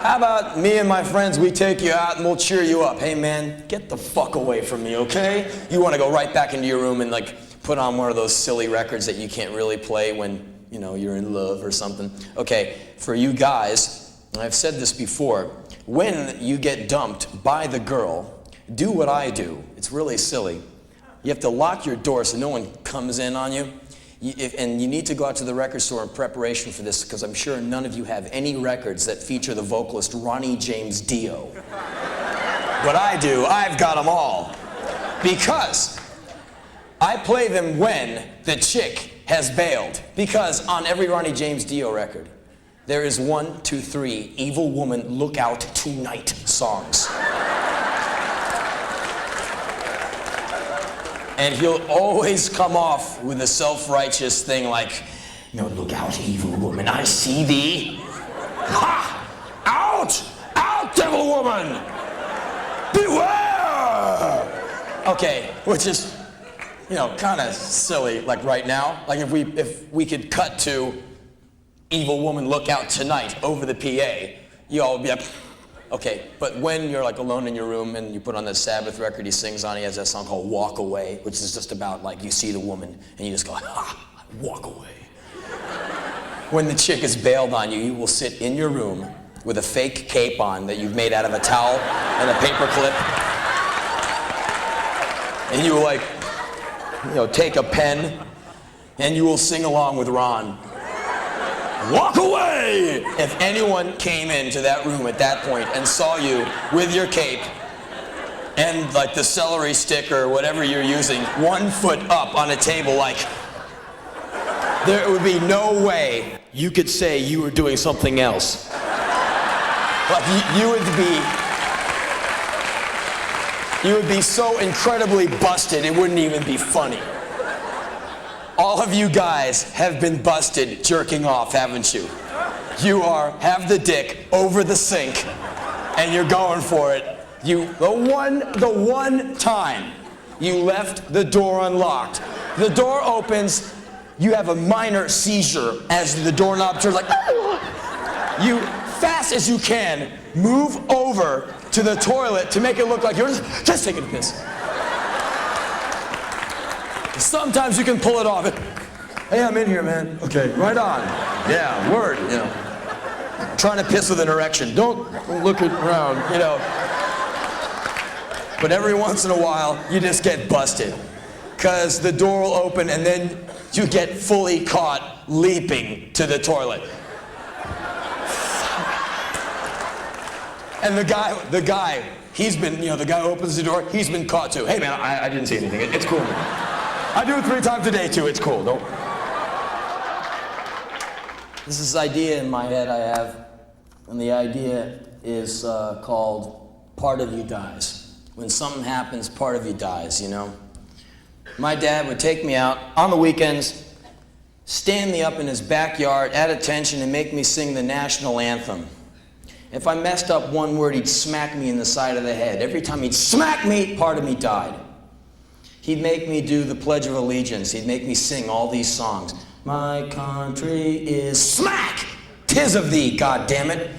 how about me and my friends, we take you out and we'll cheer you up. Hey man, get the fuck away from me, okay? You want to go right back into your room and like put on one of those silly records that you can't really play when, you know, you're in love or something. Okay, for you guys, I've said this before, when you get dumped by the girl, do what I do. It's really silly. You have to lock your door so no one comes in on you. And you need to go out to the record store in preparation for this because I'm sure none of you have any records that feature the vocalist Ronnie James Dio. But I do. I've got them all. Because I play them when the chick has bailed. Because on every Ronnie James Dio record, there is 1, 2, 3 Evil Woman Look Out Tonight songs. And he'll always come off with a self-righteous thing like, no, look out, evil woman, I see thee. Ha! Out! Out, devil woman! Beware! Okay, which is, you know, kind of silly, like right now. Like if we could cut to evil woman, look out tonight over the PA, you all would be like, okay, but when you're like alone in your room and you put on that Sabbath record he sings on, he has that song called Walk Away, which is just about like you see the woman and you just go, ah, walk away. When the chick is bailed on you, you will sit in your room with a fake cape on that you've made out of a towel and a paper clip. And you will like take a pen, and you will sing along with Ron. Walk away! If anyone came into that room at that point and saw you with your cape and like the celery stick or whatever you're using, 1 foot up on a table, like, there would be no way you could say you were doing something else. Like you would be so incredibly busted, it wouldn't even be funny. All of you guys have been busted jerking off, haven't you? You have the dick over the sink, and you're going for it. The one time you left the door unlocked, the door opens, you have a minor seizure as the doorknob turns like, you, fast as you can, move over to the toilet to make it look like you're just taking a piss. Sometimes you can pull it off. Hey, I'm in here, man. Okay, right on. Yeah, word, Trying to piss with an erection. Don't look around, But every once in a while, you just get busted. Because the door will open and then you get fully caught leaping to the toilet. And the guy, he's been, the guy who opens the door, he's been caught too. Hey man, I didn't see anything. It's cool. I do it 3 times a day too. It's cool. Don't. This is this idea in my head I have, and the idea is called part of you dies. When something happens, part of you dies, My dad would take me out on the weekends, stand me up in his backyard at attention and make me sing the national anthem. If I messed up one word, he'd smack me in the side of the head. Every time he'd smack me, part of me died. He'd make me do the Pledge of Allegiance. He'd make me sing all these songs. My country is smack! 'Tis of thee, God damn it.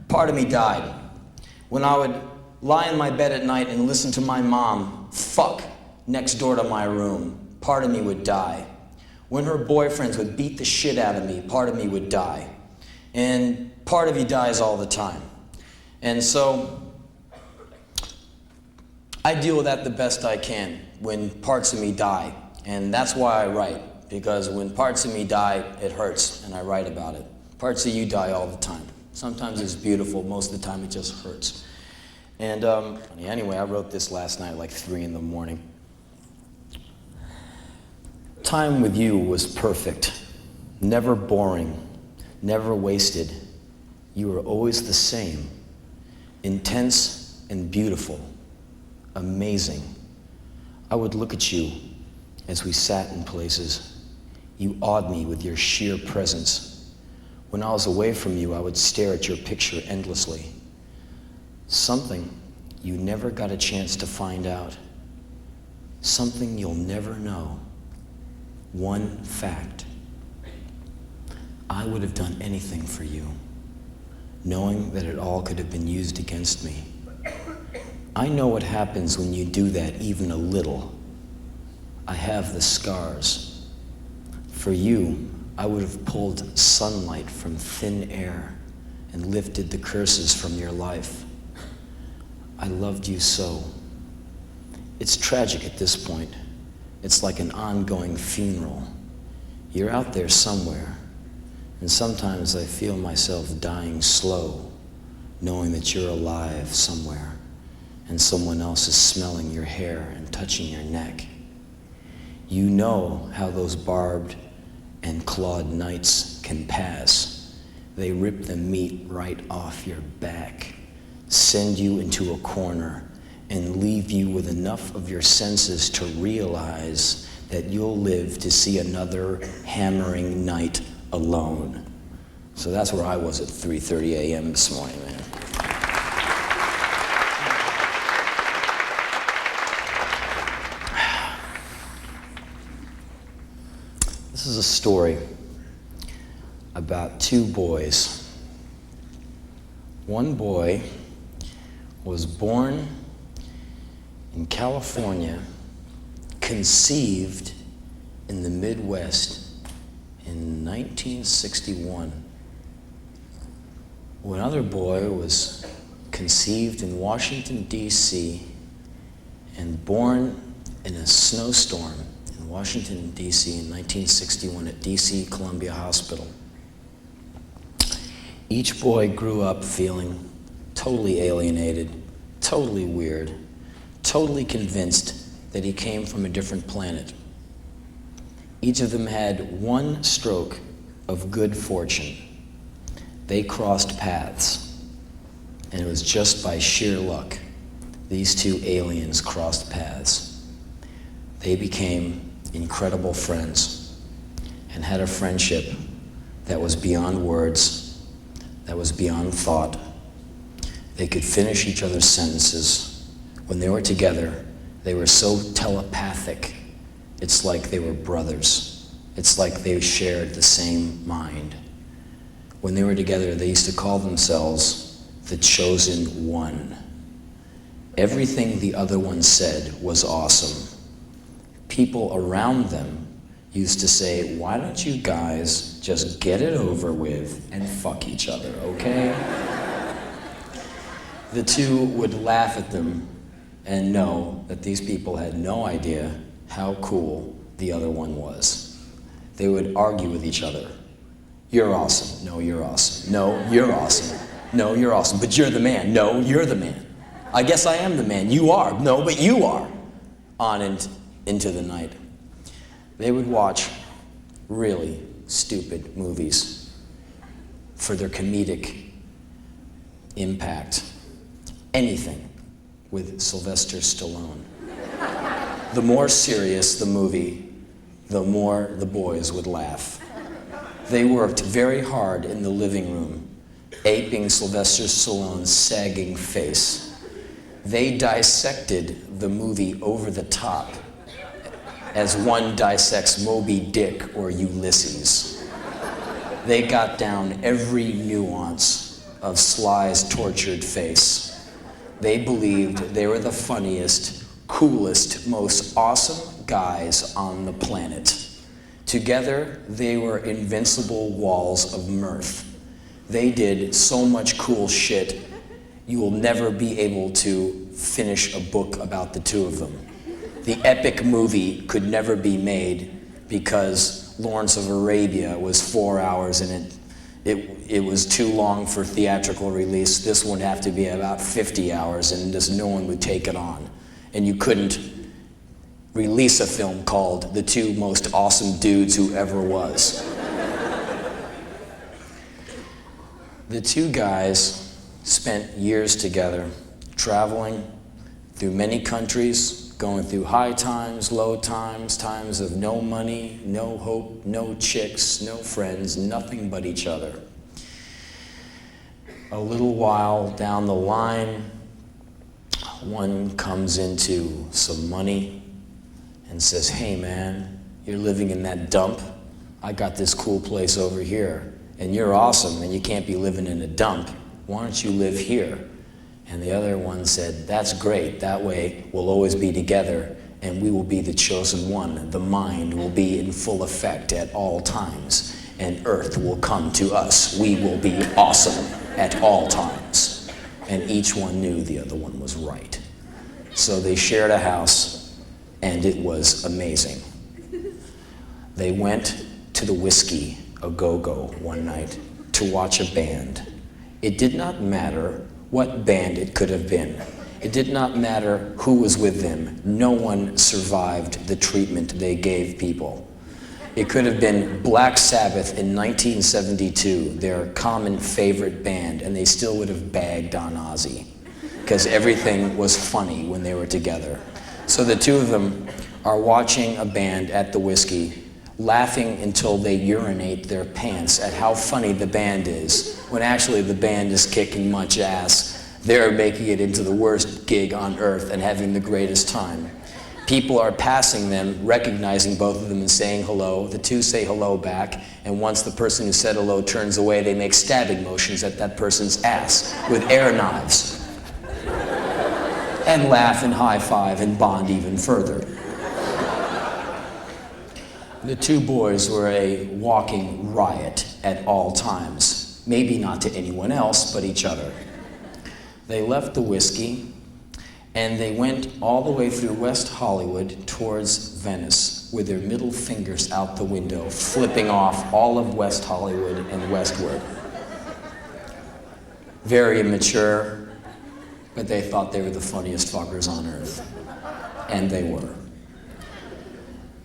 Part of me died. When I would lie in my bed at night and listen to my mom fuck next door to my room, part of me would die. When her boyfriends would beat the shit out of me, part of me would die. And part of you dies all the time. And so I deal with that the best I can when parts of me die. And that's why I write, because when parts of me die, it hurts, and I write about it. Parts of you die all the time. Sometimes it's beautiful, most of the time it just hurts. And anyway, I wrote this last night at like 3 in the morning. Time with you was perfect, never boring, never wasted. You were always the same, intense and beautiful, amazing. I would look at you as we sat in places. You awed me with your sheer presence. When I was away from you, I would stare at your picture endlessly. Something you never got a chance to find out. Something you'll never know. One fact. I would have done anything for you, knowing that it all could have been used against me. I know what happens when you do that even a little. I have the scars. For you, I would have pulled sunlight from thin air and lifted the curses from your life. I loved you so. It's tragic at this point. It's like an ongoing funeral. You're out there somewhere, and sometimes I feel myself dying slow, knowing that you're alive somewhere, and someone else is smelling your hair and touching your neck. You know how those barbed and clawed nights can pass. They rip the meat right off your back, send you into a corner, and leave you with enough of your senses to realize that you'll live to see another hammering night alone. So that's where I was at 3:30 a.m. this morning, man. This is a story about 2 boys. One boy was born in California, conceived in the Midwest in 1961. Another boy was conceived in Washington, D.C. and born in a snowstorm in in Washington, D.C. in 1961 at D.C. Columbia Hospital. Each boy grew up feeling totally alienated, totally weird, totally convinced that he came from a different planet. Each of them had one stroke of good fortune. They crossed paths, and it was just by sheer luck these two aliens crossed paths. They became incredible friends and had a friendship that was beyond words, that was beyond thought. They could finish each other's sentences. When they were together, they were so telepathic. It's like they were brothers. It's like they shared the same mind. When they were together, they used to call themselves the chosen one. Everything the other one said was awesome. People around them used to say, why don't you guys just get it over with and fuck each other, okay? The two would laugh at them and know that these people had no idea how cool the other one was. They would argue with each other. You're awesome. No, you're awesome. No, you're awesome. No, you're awesome. But you're the man. No, you're the man. I guess I am the man. You are. No, but you are. On and into the night. They would watch really stupid movies for their comedic impact. Anything with Sylvester Stallone. The more serious the movie, the more the boys would laugh. They worked very hard in the living room, aping Sylvester Stallone's sagging face. They dissected the movie over the top, as one dissects Moby Dick or Ulysses. They got down every nuance of Sly's tortured face. They believed they were the funniest, coolest, most awesome guys on the planet. Together, they were invincible walls of mirth. They did so much cool shit, you will never be able to finish a book about the two of them. The epic movie could never be made because Lawrence of Arabia was 4 hours and it was too long for theatrical release. This would have to be about 50 hours and just no one would take it on. And you couldn't release a film called The Two Most Awesome Dudes Who Ever Was. The two guys spent years together, traveling through many countries, going through high times, low times, times of no money, no hope, no chicks, no friends, nothing but each other. A little while down the line, one comes into some money and says, hey man, you're living in that dump. I got this cool place over here, and you're awesome, and you can't be living in a dump. Why don't you live here? And the other one said, that's great. That way we'll always be together, and we will be the chosen one. The mind will be in full effect at all times, and Earth will come to us. We will be awesome at all times. And each one knew the other one was right. So they shared a house, and it was amazing. They went to the Whiskey a Go-Go one night to watch a band. It did not matter what band it could have been. It did not matter who was with them. No one survived the treatment they gave people. It could have been Black Sabbath in 1972, their common favorite band, and they still would have bagged on Ozzy, because everything was funny when they were together. So the two of them are watching a band at the Whiskey, laughing until they urinate their pants at how funny the band is, when actually the band is kicking much ass. They're making it into the worst gig on earth and having the greatest time. People are passing them, recognizing both of them and saying hello. The two say hello back, and once the person who said hello turns away, they make stabbing motions at that person's ass with air knives. And laugh and high-five and bond even further. The two boys were a walking riot at all times. Maybe not to anyone else, but each other. They left the Whiskey, and they went all the way through West Hollywood towards Venice. with their middle fingers out the window, flipping off all of West Hollywood and westward. Very immature, but they thought they were the funniest fuckers on earth. And they were.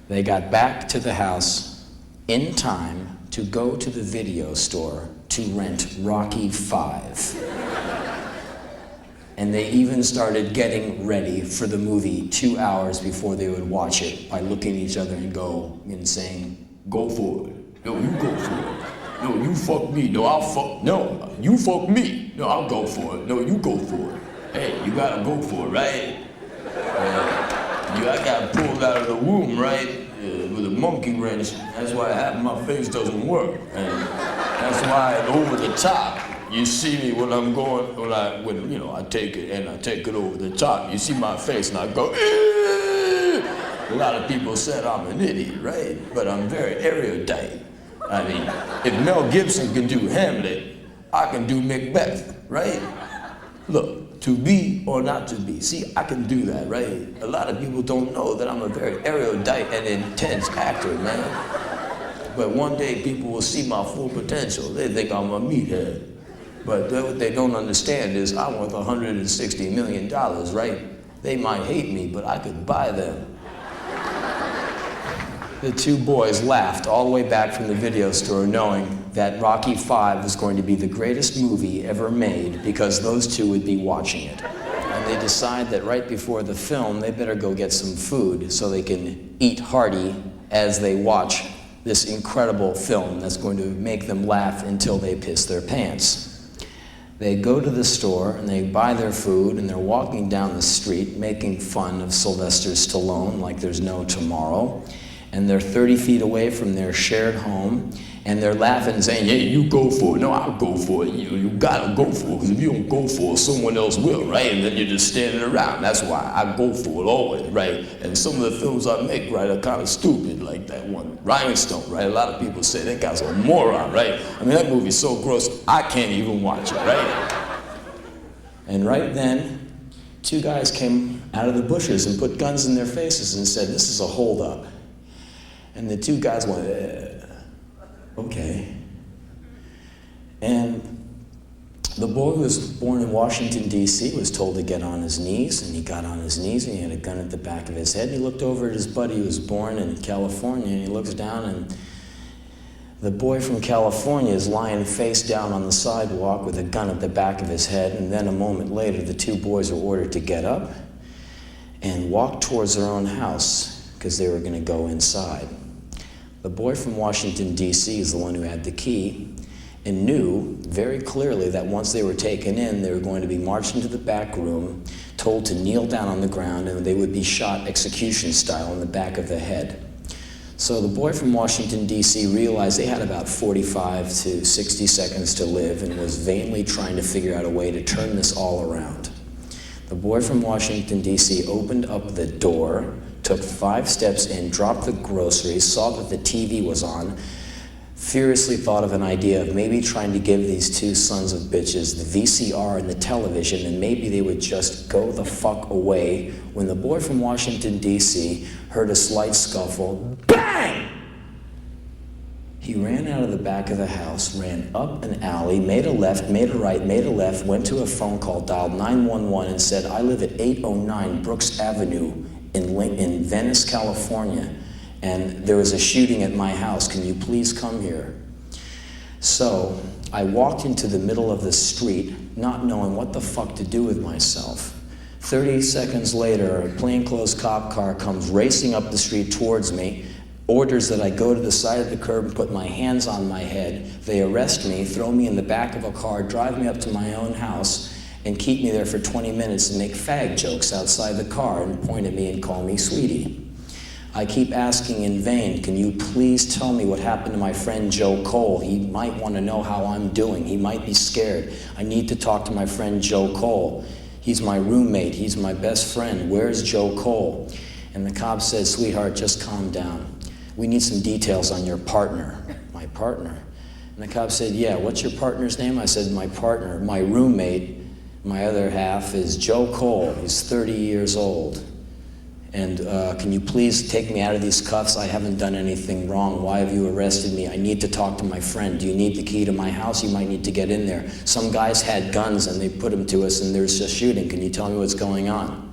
They got back to the house in time to go to the video store to rent Rocky V. And they even started getting ready for the movie 2 hours before they would watch it by looking at each other and saying, "Go for it. No, you go for it. No, you fuck me. No, I'll fuck. No, you fuck me. No, I'll go for it. No, you go for it. Hey, you gotta go for it, right? I got pulled out of the womb, right? With a monkey wrench. That's why half of my face doesn't work. And that's why over the top, you see me when I'm going, I take it and I take it over the top. You see my face and I go, "Eee!" A lot of people said I'm an idiot, right? But I'm very erudite. I mean, if Mel Gibson can do Hamlet, I can do Macbeth, right? Look, to be or not to be. See, I can do that, right? A lot of people don't know that I'm a very erudite and intense actor, man. But one day people will see my full potential. They think I'm a meathead. But what they don't understand is I'm worth $160 million, right? They might hate me, but I could buy them. The two boys laughed all the way back from the video store knowing that Rocky V was going to be the greatest movie ever made because those two would be watching it. And they decide that right before the film, they better go get some food so they can eat hearty as they watch this incredible film that's going to make them laugh until they piss their pants. They go to the store and they buy their food and they're walking down the street making fun of Sylvester Stallone like there's no tomorrow. And they're 30 feet away from their shared home and they're laughing and saying, "Hey, you go for it." "No, I'll go for it." You gotta go for it, because if you don't go for it, someone else will, right? And then you're just standing around. That's why I go for it always, right? And some of the films I make, right, are kind of stupid, like that one, Rhinestone, right? A lot of people say that guy's a moron, right? I mean, that movie's so gross, I can't even watch it, right? And right then, two guys came out of the bushes and put guns in their faces and said, "This is a holdup." And the two guys went, okay. And the boy who was born in Washington, D.C. was told to get on his knees, and he got on his knees, and he had a gun at the back of his head. And he looked over at his buddy who was born in California, and he looks down, and the boy from California is lying face down on the sidewalk with a gun at the back of his head. And then a moment later, the two boys were ordered to get up and walk towards their own house because they were going to go inside. The boy from Washington, D.C. is the one who had the key and knew very clearly that once they were taken in, they were going to be marched into the back room, told to kneel down on the ground, and they would be shot execution style in the back of the head. So the boy from Washington, D.C. realized they had about 45 to 60 seconds to live and was vainly trying to figure out a way to turn this all around. The boy from Washington, D.C. opened up the door, took 5 steps in, dropped the groceries, saw that the TV was on, furiously thought of an idea of maybe trying to give these two sons of bitches the VCR and the television, and maybe they would just go the fuck away when the boy from Washington, D.C. heard a slight scuffle. Bang! He ran out of the back of the house, ran up an alley, made a left, made a right, made a left, went to a phone call, dialed 911 and said, "I live at 809 Brooks Avenue in Venice, California, and there was a shooting at my house. Can you please come here?" So I walked into the middle of the street, not knowing what the fuck to do with myself. 30 seconds later, a plainclothes cop car comes racing up the street towards me, orders that I go to the side of the curb and put my hands on my head. They arrest me, throw me in the back of a car, drive me up to my own house, and keep me there for 20 minutes and make fag jokes outside the car and point at me and call me sweetie. I keep asking in vain, "Can you please tell me what happened to my friend Joe Cole? He might want to know how I'm doing. He might be scared. I need to talk to my friend Joe Cole. He's my roommate. He's my best friend. Where's Joe Cole?" And the cop says, "Sweetheart, just calm down. We need some details on your partner." "My partner?" And the cop said, "Yeah, what's your partner's name?" I said, "My partner, my roommate, my other half is Joe Cole. He's 30 years old. And can you please take me out of these cuffs? I haven't done anything wrong. Why have you arrested me? I need to talk to my friend. Do you need the key to my house? You might need to get in there. Some guys had guns and they put them to us and there's just shooting. Can you tell me what's going on?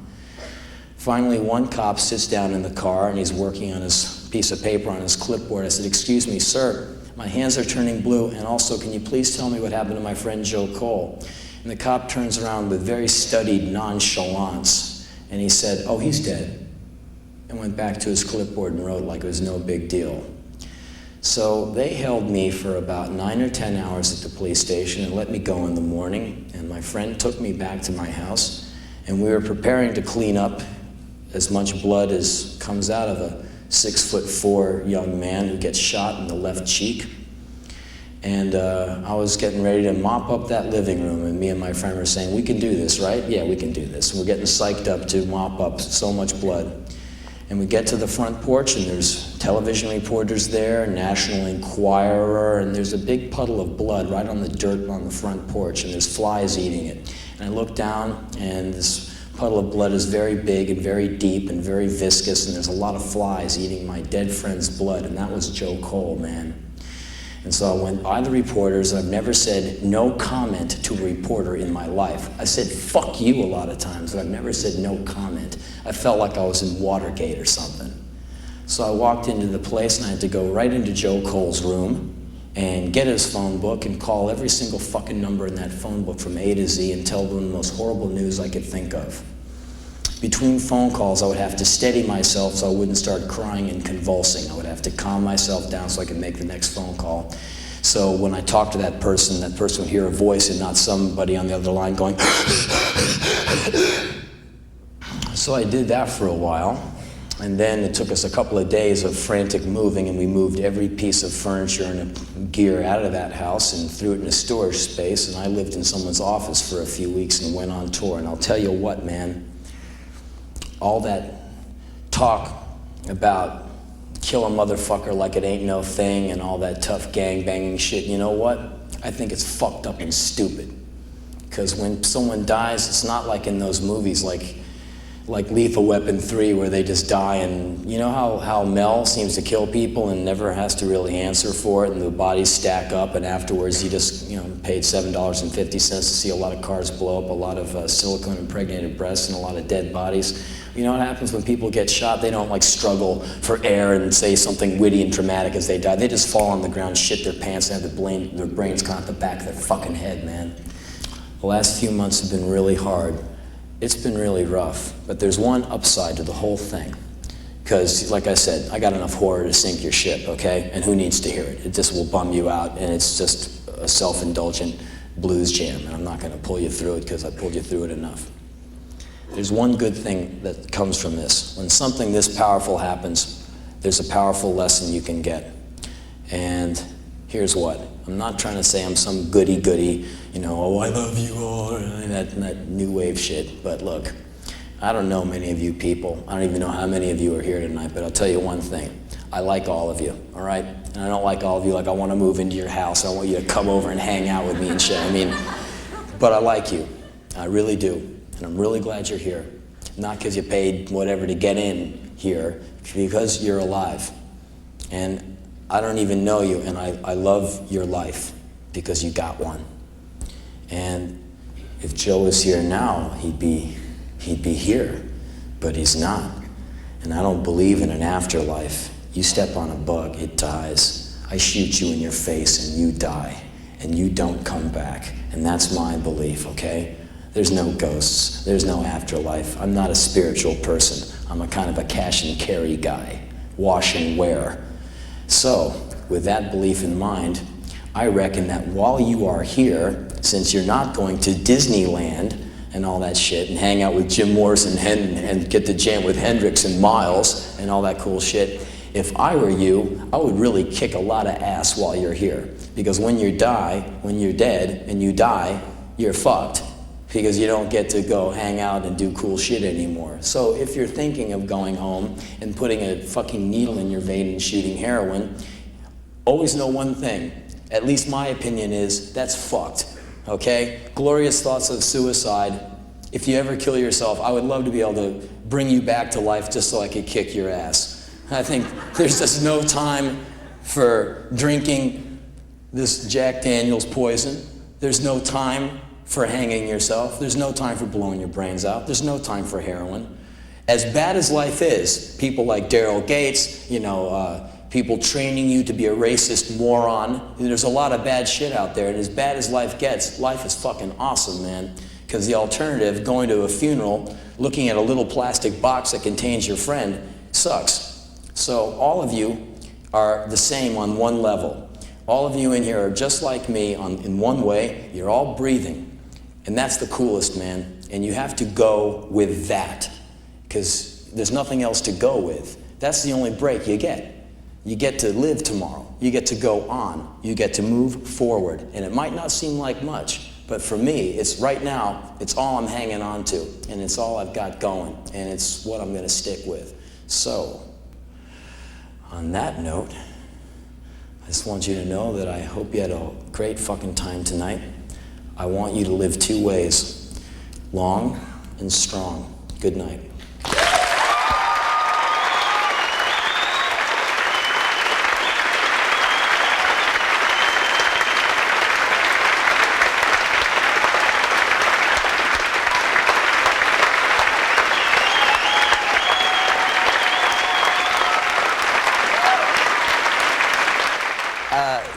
Finally, one cop sits down in the car and he's working on his piece of paper on his clipboard. I said, excuse me, sir, my hands are turning blue, and also can you please tell me what happened to my friend Joe Cole? And the cop turns around with very studied nonchalance and he said, oh, he's dead. And went back to his clipboard and wrote like it was no big deal. So they held me for about 9 or 10 hours at the police station and let me go in the morning. And my friend took me back to my house, and we were preparing to clean up as much blood as comes out of a 6'4" young man who gets shot in the left cheek. And I was getting ready to mop up that living room, and me and my friend were saying, we can do this, right? Yeah, we can do this. And we're getting psyched up to mop up so much blood. And we get to the front porch, and there's television reporters there, National Enquirer, and there's a big puddle of blood right on the dirt on the front porch, and there's flies eating it. And I look down, and this puddle of blood is very big and very deep and very viscous, and there's a lot of flies eating my dead friend's blood, and that was Joe Cole, man. And so I went by the reporters, and I've never said no comment to a reporter in my life. I said fuck you a lot of times, but I've never said no comment. I felt like I was in Watergate or something. So I walked into the place, and I had to go right into Joe Cole's room and get his phone book and call every single fucking number in that phone book from A to Z and tell them the most horrible news I could think of. Between phone calls, I would have to steady myself so I wouldn't start crying and convulsing. I would have to calm myself down so I could make the next phone call. So when I talked to that person would hear a voice and not somebody on the other line going. So I did that for a while. And then it took us a couple of days of frantic moving, and we moved every piece of furniture and gear out of that house and threw it in a storage space. And I lived in someone's office for a few weeks and went on tour. And I'll tell you what, man. All that talk about kill a motherfucker like it ain't no thing and all that tough gang banging shit, you know what? I think it's fucked up and stupid. Because when someone dies, it's not like in those movies like Lethal Weapon 3 where they just die, and you know how Mel seems to kill people and never has to really answer for it, and the bodies stack up, and afterwards he just paid $7.50 to see a lot of cars blow up, a lot of silicone impregnated breasts, and a lot of dead bodies. You know what happens when people get shot? They don't like struggle for air and say something witty and dramatic as they die. They just fall on the ground, shit their pants, and have their brains come out the back of their fucking head, man. The last few months have been really hard. It's been really rough, but there's one upside to the whole thing. Because, like I said, I got enough horror to sink your ship, okay? And who needs to hear it? It just will bum you out, and it's just a self-indulgent blues jam, and I'm not gonna pull you through it because I pulled you through it enough. There's one good thing that comes from this. When something this powerful happens, there's a powerful lesson you can get. And here's what. I'm not trying to say I'm some goody-goody, oh, I love you all, that new wave shit. But look, I don't know many of you people. I don't even know how many of you are here tonight, but I'll tell you one thing. I like all of you, all right? And I don't like all of you like I want to move into your house. I want you to come over and hang out with me and shit. But I like you. I really do. And I'm really glad you're here. Not because you paid whatever to get in here, because you're alive. And I don't even know you, and I love your life because you got one. And if Joe was here now, he'd be here, but he's not. And I don't believe in an afterlife. You step on a bug, it dies. I shoot you in your face and you die, and you don't come back. And that's my belief, okay? There's no ghosts, there's no afterlife. I'm not a spiritual person. I'm a kind of a cash and carry guy, wash and wear. So, with that belief in mind, I reckon that while you are here, since you're not going to Disneyland and all that shit and hang out with Jim Morrison and get to jam with Hendrix and Miles and all that cool shit, if I were you, I would really kick a lot of ass while you're here. Because when you're dead and you die, you're fucked. Because you don't get to go hang out and do cool shit anymore. So if you're thinking of going home and putting a fucking needle in your vein and shooting heroin, always know one thing. At least my opinion is, that's fucked, okay? Glorious thoughts of suicide. If you ever kill yourself, I would love to be able to bring you back to life just so I could kick your ass. I think there's just no time for drinking this Jack Daniels poison. There's no time for hanging yourself. There's no time for blowing your brains out. There's no time for heroin. As bad as life is, people like Daryl Gates, people training you to be a racist moron. There's a lot of bad shit out there, and as bad as life gets, life is fucking awesome, man. Because the alternative, going to a funeral, looking at a little plastic box that contains your friend, sucks. So all of you are the same on one level. All of you in here are just like me in one way. You're all breathing. And that's the coolest, man. And you have to go with that. Because there's nothing else to go with. That's the only break you get. You get to live tomorrow. You get to go on. You get to move forward. And it might not seem like much, but for me, it's right now, it's all I'm hanging on to. And it's all I've got going. And it's what I'm going to stick with. So, on that note, I just want you to know that I hope you had a great fucking time tonight. I want you to live two ways, long and strong. Good night.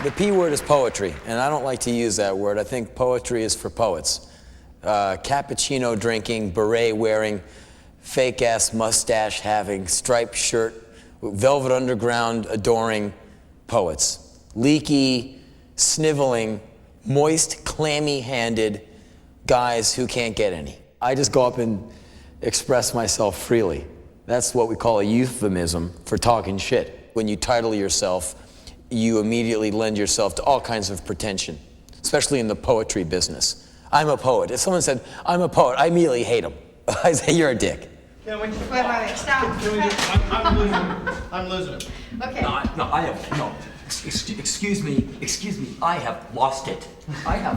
The P word is poetry, and I don't like to use that word. I think poetry is for poets. Cappuccino drinking, beret wearing, fake ass mustache having, striped shirt, Velvet Underground adoring poets. Leaky, sniveling, moist, clammy handed guys who can't get any. I just go up and express myself freely. That's what we call a euphemism for talking shit. When you title yourself, you immediately lend yourself to all kinds of pretension, especially in the poetry business. I'm a poet. If someone said, I'm a poet, I immediately hate them. I say, you're a dick. Wait, stop. I'm losing it. Okay. Excuse me, I have lost it. I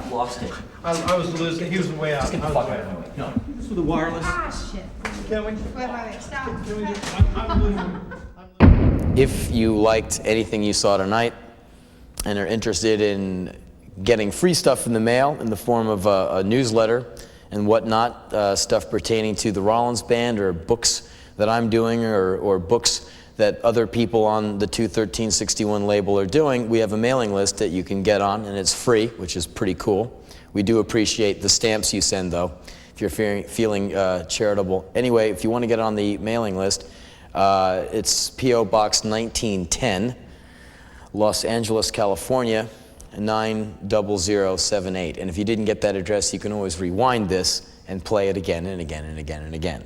was losing. He was way out. Just get the fuck out of my way. No, this with the wireless. Ah, shit. Can we? Wait, stop. I'm losing. If you liked anything you saw tonight and are interested in getting free stuff in the mail in the form of a newsletter and whatnot, stuff pertaining to the Rollins Band or books that I'm doing or books that other people on the 21361 label are doing, we have a mailing list that you can get on, and it's free, which is pretty cool. We do appreciate the stamps you send, though, if you're feeling charitable. Anyway, if you want to get on the mailing list, it's P.O. Box 1910, Los Angeles, California, 90078. And if you didn't get that address, you can always rewind this and play it again and again and again and again.